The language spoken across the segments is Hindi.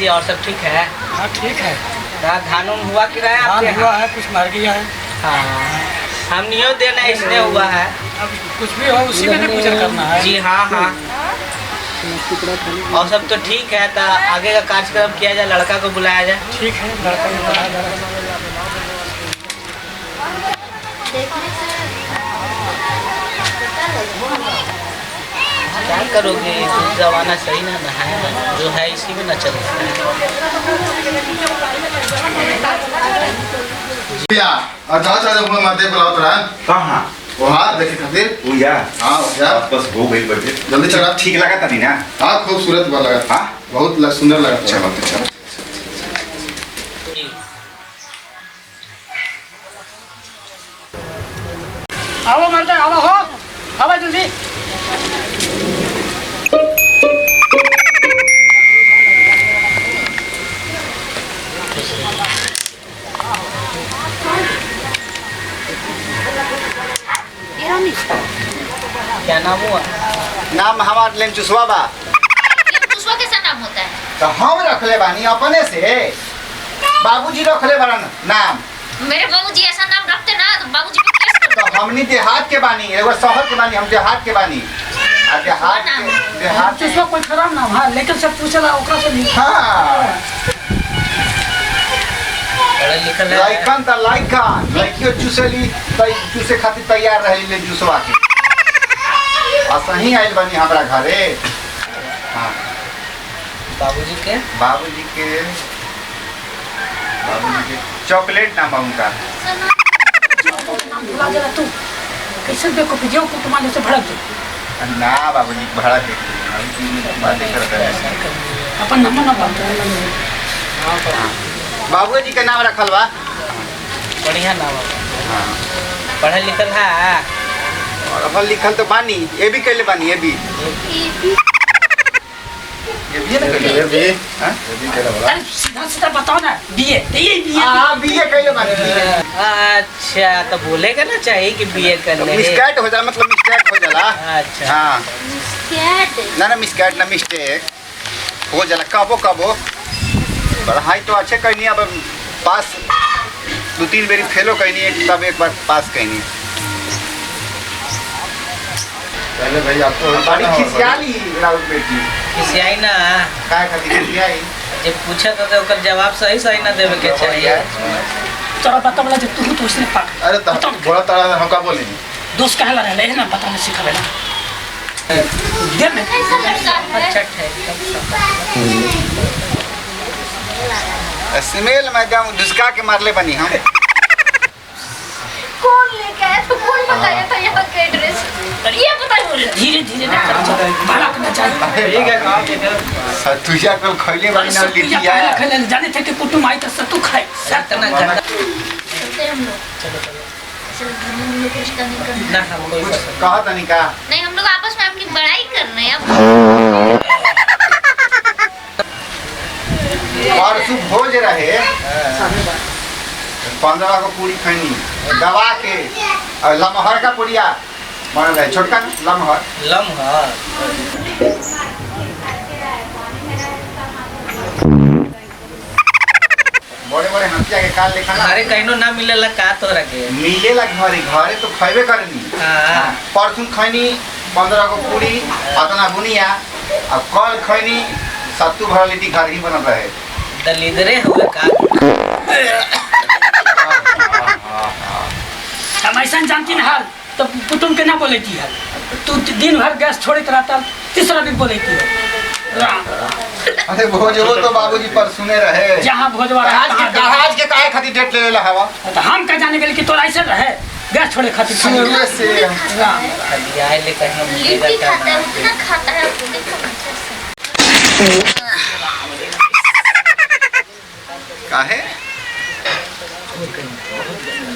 कैसी और सब ठीक है? हाँ ठीक है। धान हुआ कि रहा धान हुआ है, कुछ मर गया है। हाँ, हम नहीं देना इसलिए हुआ है। अब कुछ भी हो उसी में गुजर करना है। जी हाँ हाँ। और सब तो ठीक है, तो आगे का कार्यक्रम किया जाए, लड़का को बुलाया जाए। ठीक है, लड़का को बुलाया जा रहा है। क्या करोगे, जमाना सही ना है, जो है इसी में न चल रहा और जहाँ चाहे अपना माते बुलाओ तो कहाँ वहाँ देखे खातिर वो यार हाँ यार बस हो गई बजे जल्दी चला। ठीक लगा था नहीं ना? हाँ खूबसूरत बात लगा। हाँ बहुत सुंदर लगा। चलो तो चलो। आओ मर्द, आओ हो, आओ जल्दी। क्या नाम हुआ? नाम हमार लेंचुसवा बा। लेंचुसवा कैसा नाम होता है? तो हम रखले बानी अपने से, बाबूजी रखले बारन नाम। मेरे बाबूजी ऐसा नाम रखते ना तो बाबूजी पे केस कर तो हमनी देहात के बानी, एगो शहर के बानी, हम देहात के बानी। आ देहात उसका कोई खराब नाम है, लेकिन सब पूछला ओकरा से नहीं। हाँ पढ़ा लिखल है। लाइकन त लाइकन, लड़कियों चूसली चूसे खातिर तैयार रही लेंचुसवा के। आ सही आइल बानी हमरा घरे। हाँ बाबूजी के चॉकलेट नाम है उनका। बुला जरा तू, कैसे देखो वीडियो को तुम्हारे से भड़क दे। ना बाबूजी भाड़ा के बातें करते हैं। अपन नंबर ना बात। बाबूजी के नाम रखल बा। बढ़िया नाम है। हाँ पढ़ल लिखल है। और अपन लिखल तो बानी, ये भी कैले बानी, ये भी ये ना कैले, ये भी हाँ? ये भी कहला बोला। अरे सीधा सीधा बताओ ना, बीए तो ये बीए। हाँ बीए कैले बानी। अच्छा, तो बोलेगा ना चाहिए कि बीए कर ले। मिसकैट हो जाला, मतलब मिसकैट हो जाला। अच्छा हाँ कैट ना मिसकैट ना मिस्टेक हो जाला कबो कबो। पढ़ाई तो अच्छे करनी, अब पास 2-3 बेरी फेलो करनी, तब एक बार पास करनी। पहले भाई आपको बड़ी खिसियाली राउत बेटी। खिसियाई ना, काय खातिर खिसियाई? जब पूछा तो ओकर जवाब सही सही ना देवे के चाहिए। चलो बता बोला जब तू तो उसने पाक। अरे बड़ा तारा हम का बोले दोस्त कहला रहे ना, बताने सिखावे ना। दे में कैसा लड़का है? अच्छा है। स्मेल में एकदम धुसका के मारले बनी हम। कौन लेके आया तो कौन बताया था यहाँ का एड्रेस? ये बताइए। धीरे धीरे ना कर, भड़क ना चाहिए। ठीक है काम के सतुजा को खइले बनी ना लिटिया। खैले जाने थे कि कुटुम आई तो सतु खाए। इतना गंदा चलते हम लोग। चलो घर में हम लोग कुछ नहीं करना। ना हम कोई पसंद कहा तनी का नहीं, हम लोग आपस में अपनी बड़ाई कर रहे हैं अब। परसों भोज रहे, 15 को पूरी खैनी दबा के, और लमहर का पुड़िया बनल है, छोटका लमहर। लम्हा बड़े बड़े हंसिया के काल लेखा ना अरे कहीं ना मिलेला का तो रखे। मिलेला घरे घरे तो खैबे करनी। हाँ परसों खैनी 15 को पूरी अतना बुनिया, और कल खैनी सत्तू भर लिट्टी घर ही बनल रहे। दलिदरे हुए का। हम ऐसा जानती ना हाल तो कुटुम के ना बोले थी हाल। तू दिन भर गैस छोड़ते रहता, तीसरा दिन बोले थी। अरे भोज हो तो बाबूजी पर सुने रहे। जहाँ भोजवा आज के काहे खातिर डेट ले लेला हवा? तो हम क्या जाने के लिए कि तोरा ऐसे रहे गैस छोड़े खातिर। शुरू से आए ले कहीं हम लिट्टी खाता है, उतना खाता है, आपको देखो अच्छे से। काहे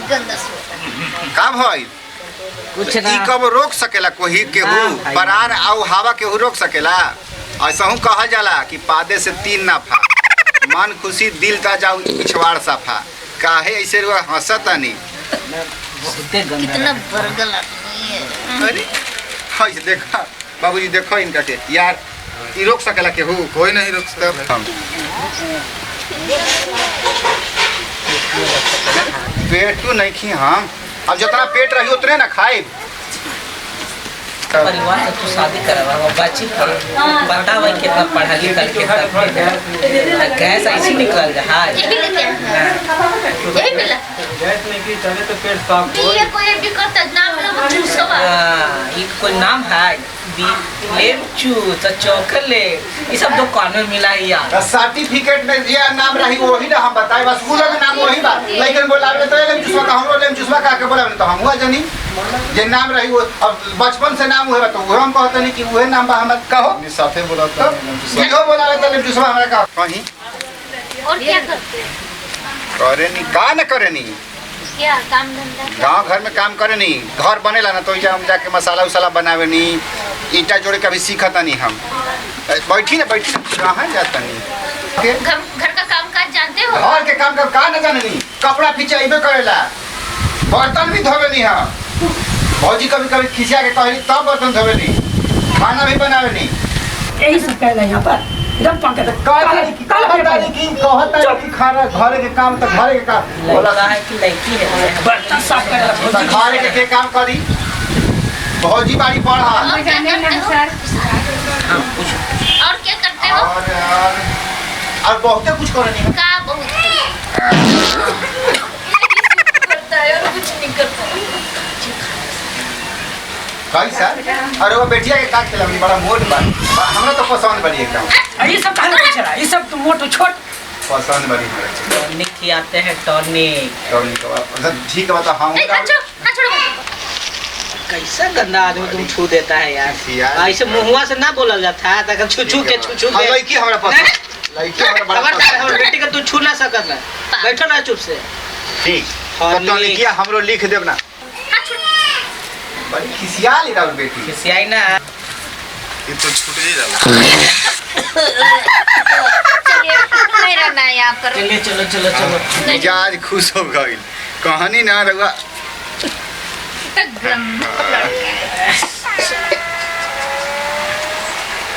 गंदा से का भाई कुछ ना। ई कब रोक सकेला कोई केहू? भाई। परान आउ हवा केहू रोक सकेला? ऐसा हूँ कहल जाला कि पादे से 3 नाफा, मन खुशी दिल ताजा पिछवाड़ साफा। काहे ऐसे रुआ हंसता नहीं? बहुते गंदा कितना है। बर्गर आदमी है। अरे हाय देखा बाबूजी, देखो इनका के यार, ई रोक सकेला केहू? कोई नहीं रोक सकता। पेट क्यों नहीं खी हम? अब जितना पेट रही उतने ना खाए। परिवार से तू शादी करवा बच्ची बता भाई कितना पढ़ा लिखा कितना गैस ऐसी निकल जा। यही लेके यही मिला ये कोई भी करता नाम ना चूसवा ये कोई नाम है लेमचू तो चॉकलेट ये सब दुकान में मिला है यार। सर्टिफिकेट में ये नाम रही वही ना हम बताए, बस वो लोग नाम वही बात। लेकिन बोलावे तो लेम चुसवा का हमरो लेम चुसवा का के बोलावे तो हम हुआ जनी जे नाम रही वो। अब बचपन से नाम हुए तो वो हम कहते नहीं कि वही नाम बा हम कहो अपने साथे बोला था जीरो बोलावे तो लेम चुसवा हमरा का कहीं और क्या करते करे नहीं का न करे नहीं। क्या काम धंधा गांव घर में काम करे नहीं, घर बनेला ना तो हम जाके मसाला उसाला बनावे नहीं, ईटा जोड़े कभी सीखता नहीं हम। बैठी ना कहाँ जाता नहीं। घर का काम काज जानते हो? घर के काम का न जाने नहीं, कपड़ा खिंचाइबे करेला, बर्तन भी धोवे नहीं हम। भौजी कभी कभी खिंचा के कहली तब बर्तन धोवे नहीं, खाना भी बनावे नहीं। यही सब कहला यहाँ पर एकदम पंकज खाना घरे के काम तो घरे के काम बोला लड़का है कि लड़की है? बर्तन साफ करेला घरे के काम करी। भौजी बाड़ी पढ़ा और क्या करते हो? और क्या करते हो? और बहुते कुछ करे नहीं। का बहुत करता है और कुछ नहीं करता। कैसा? अरे वो बेटिया के काट के बड़ा मोट बा, हमरा तो पसंद बड़ी एकदम। ये सब कहाँ से चला? ये सब तो मोटो छोट पसंद बड़ी हमरा। टॉनिक खिलाते हैं टॉनिक। टॉनिक का मतलब ठीक बता हम ना छोड़ो कैसा गंदा आदमी तुम छू देता है यार। यार। ऐसे मुहुआ से ना बोला जाता है तक छू छू के लड़की हमरा पसंद, लड़की हमरा बड़ा खबरदार पसंद। हमर बेटी का तू छू ना सकत ना। बैठो ना चुप से। ठीक हाँ, तो लिखिया हमरो लिख देब ना। बड़ी खिसिया ली राउर बेटी। खिसियाई ना ये तो छूट ही जाला। चलिए नहीं रहना है यहाँ पर। चलिए चलो चलो चलो। मिजाज खुश हो गई कहानी ना रहुआ।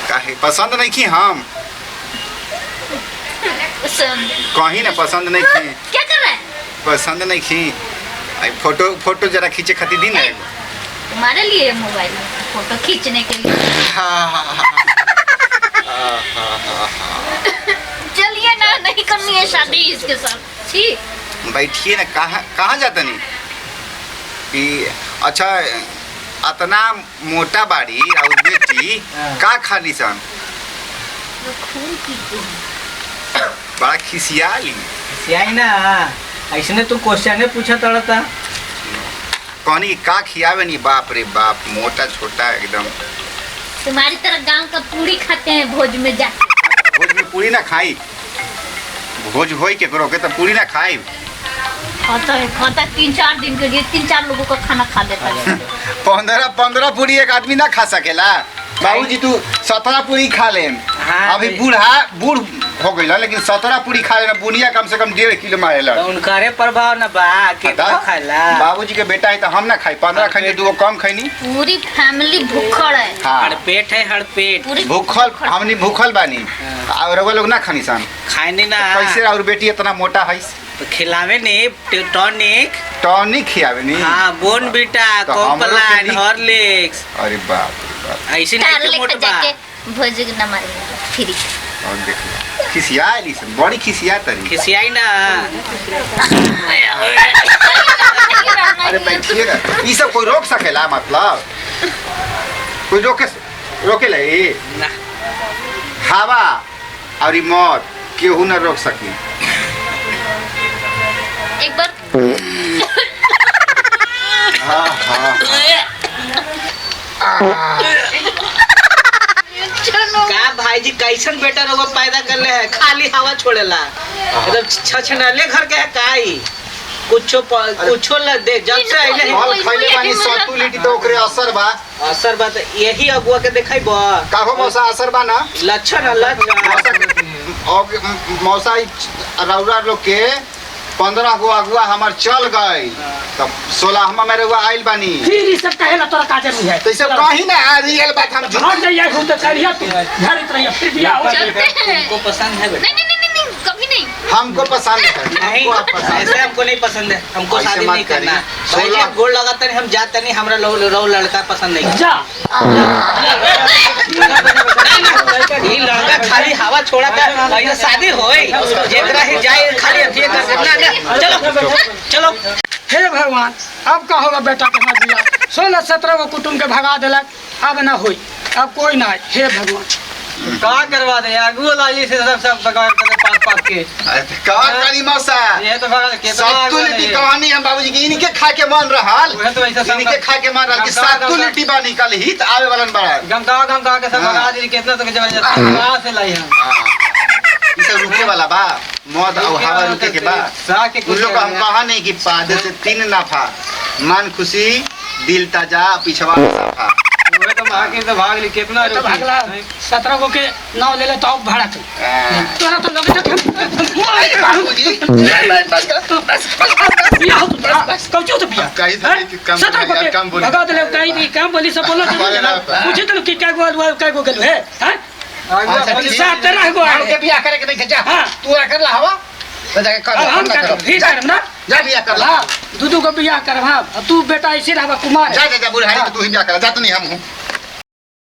काहे पसंद नहीं की हम कहीं ना पसंद नहीं की क्या कर रहा है? पसंद नहीं की। फोटो जरा खींचे खाती दी ना। तुम्हारे लिए मोबाइल फोटो खींचने के लिए। चलिए ना नहीं करनी है शादी इसके साथ। ठीक बैठिए ना। कहाँ जाता नहीं कि अच्छा अतना मोटा बाड़ी और बेटी का खाली सन खून पीते बड़ा खिसिया ली। खिसियाई ना ऐसे तू क्वेश्चन पूछा था कहनी का खियावे नहीं। बाप रे बाप मोटा छोटा एकदम। तुम्हारी तरह गांव का पूरी खाते हैं भोज में जाके। भोज में पूरी ना खाई, भोज होई के करो के तो पूरी ना खाई। खाता 3-4 दिन के लिए 3-4 लोगों का खाना खा लेता है। 15 पूरी एक आदमी ना खा सकेला। बाबूजी तू 17 पूरी खा ले। हाँ, अभी बूढ़ हो गई लेकिन 17 पूरी खा लेना। बुनिया कम से कम 1.5 किलो मारेला। तो उनकारे प्रभाव ना बा के खाला। बाबूजी के बेटा है तो हम ना खाई। 15 खाई 2 कम खैनी। पूरी फैमिली भूखड़ है। हाँ हड़पेट है हड़पेट। पूरी भूखल हमनी भूखल बानी और वो लोग ना खानी सन। खाने ना कैसे और बेटी इतना मोटा है तो खिलावे नहीं टॉनिक। टॉनिक खियावे नहीं। हाँ बोन बीटा तो हमरो के कॉम्प्लान ली- हॉर्लिक्स अरे बाप रे बाप। ऐसे तार नहीं मोट लेकर बा। जाके भोज न मारेंगे फ्री। और देखिए खिसिया ली सन बड़ी खिसिया तरी। खिसियाई ना अरे बैठिए ना। ये सब कोई रोक सकेला? मतलब कोई रोकेला ये? ना हवा और ई मौत केहू न रोक सकी। एक बार हाँ हाँ चलो का भाई जी कैसन बेटा रोग पैदा कर ले है खाली हवा छोड़ेला एकदम छछनले घर के है काई कुछो ल दे जब से आइले है फल खइले बानी 7 लीटर तो ओकरे असर बा। असर बात यही अगुआ के देखाई बा काहो मौसा असर बा ना। लक्षण लक्षण मौसा और मौसा रौरा लोग के 15 गो अगुआ हमार चल गए तब 16वां में रहुआ आइल बानी फिर ये सब कहेला तोरा काजे नहीं है तो इसे कहीं ना रियल बात हम घर जाइए घूम तो करिया तू घर इतना फिर बियाह हो जाए चलते हैं हमको पसंद है बेटा नहीं कभी नहीं हमको पसंद है नहीं ऐसे हमको नहीं पसंद है हमको ऐसे शादी मत नहीं करना करिए। भाई जी 16 हम गोड़ लगाते नहीं हम जाते नहीं हमरा रो लड़का पसंद नहीं जा ये लड़का खाली हवा छोड़ा था ऐसा शादी होई जेकरा ही जाए खाली अथिए कर देना चलो चलो हे भगवान अब का होगा बेटा के हाथ दिया 16-17 को कुटुंब के भगा दिलक अब ना होई अब कोई ना हे भगवान का करवा दे अगुआ लाली से सब बगाड़ कर पाक के का करी मौसा ये तो भगा के सत्तुलिटी कहानी हम बाबूजी की इनके खा के मन रहल वह तो ऐसा इनके खा के मन रहल कि सत्तुलिटी बानी कल हित आवे वालन बड़ा गम का के सब भगा दी कितना तो जबरदस्ती कहां से लाई हम ई सब रुके वाला बा मौत और हवा रुके के बा साके उन लोग हम कहा नहीं कि पादे से 3 नाफा मन खुशी दिल ताजा पिछवा साफा वो तो मां के तो भाग ली कितना तो भागला 17 को के नाव ले ले तो अब भाड़ा तू तोरा तो लगे था बाबूजी बियाह हो बस कौचो तो बियाह कहीं से कि काम 17 को काम के बोली भगा दिले कहीं भी काम बोली सब बोलो पूछे तो कि क्या गो गेलु है हैं साथ रह गो के बियाह करे के नहीं जा हां तू आ कर ला हवा तो जाके कर हम कर फिर करम ना जा बियाह कर ला हां दूधू को बियाह करम हां तू बेटा ऐसे रहबा कुमार जा बुढ़ाई तू ही बियाह कर जा तो नहीं हम हूं